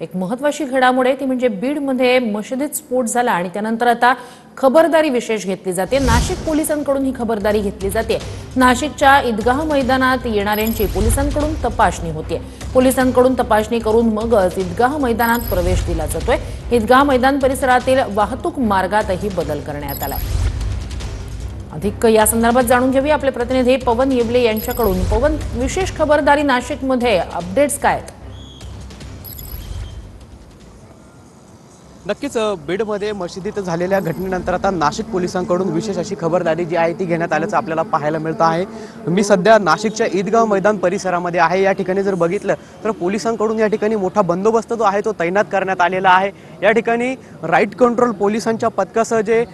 एक महत्त्वाची घडामोड आहे ती म्हणजे बीडमध्ये मशिदीत स्फोट झाला आणि त्यानंतर आता खबरदारी विशेष घेतली जाते। नाशिक पोलिसांकडून ही खबरदारी घेतली जाते। नाशिकच्या ईदगाह मैदानात येणाऱ्यांची पोलिसांकडून तपासणी होते। पोलिसांकडून तपासणी करून मगच ईदगाह मैदानात प्रवेश दिला जातोय। ईदगाह मैदान परिसरातील वाहतूक मार्गातही बदल करण्यात आलाय। अधिक या संदर्भात जाणून घेऊया आपले प्रतिनिधी पवन येवले यांच्याकडून। पवन, विशेष खबरदारी नाशिकमध्ये अपडेट्स काय आहेत? नक्कीच बीडमध्ये मशिदीत झालेल्या घटनेनंतर आता नाशिक पोलिसांकडून विशेष अशी खबरदारी जी आहे ती घेण्यात आल्याचं आपल्याला पाहायला मिळतं आहे। मी सध्या नाशिकच्या ईदगाह मैदान परिसरामध्ये आहे। या ठिकाणी जर बघितलं तर पोलिसांकडून या ठिकाणी मोठा बंदोबस्त जो आहे तो तैनात करण्यात आलेला आहे। या ठिकाणी राईट कंट्रोल पोलिसांच्या पथकासह जे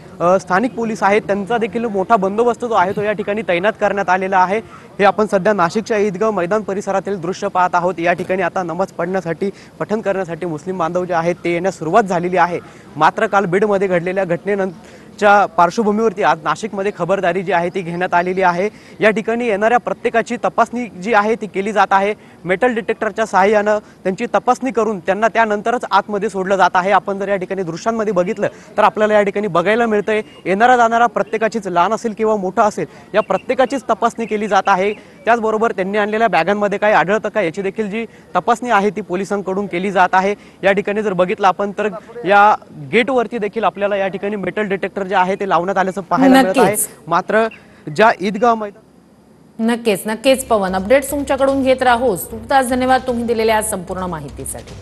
स्थानिक पोलीस आहेत त्यांचा देखील मोठा बंदोबस्त जो आहे तो या ठिकाणी तैनात करण्यात आलेला आहे। हे आपण सध्या नाशिकच्या ईदगाह मैदान परिसरातील दृश्य पाहत आहोत। या ठिकाणी आता नमाज पढण्यासाठी पठण करण्यासाठी मुस्लिम बांधव जे आहेत ते येण्यास सुरुवात झालेली आहे। मात्र काल बीडमध्ये घडलेल्या घटनेच्या पार्श्वभूमीवरती आज नाशिकमध्ये खबरदारी जी आहे ती घेण्यात आलेली आहे। या ठिकाणी येणाऱ्या प्रत्येकाची तपासणी जी आहे ती केली जात आहे। मेटल डिटेक्टरच्या सहाय्याने त्यांची तपासणी करून त्यांना त्यानंतरच आतमध्ये सोडलं जात आहे। आपण जर या ठिकाणी दृश्यांमध्ये बघितलं तर आपल्याला या ठिकाणी बघायला मिळतंय येणारा जाणारा प्रत्येकाचीच, लहान असेल किंवा मोठा असेल, या प्रत्येकाचीच तपासणी केली जात आहे। त्याचबरोबर त्यांनी आणलेल्या बॅगांमध्ये काय आढळतं का याची देखील जी तपासणी आहे ती पोलिसांकडून केली जात आहे। या ठिकाणी जर बघितलं आपण तर या गेटवरती देखील आपल्याला या ठिकाणी मेटल डिटेक्टर जे आहे ते लावण्यात आल्याचं पाहायला मिळत आहे। मात्र ज्या ईदगाह मैदान नक्कीच पवन, अपडेट्स तुमच्याकडून घेत राहू। तुर्तास धन्यवाद तुम्ही दिलेल्या संपूर्ण माहितीसाठी।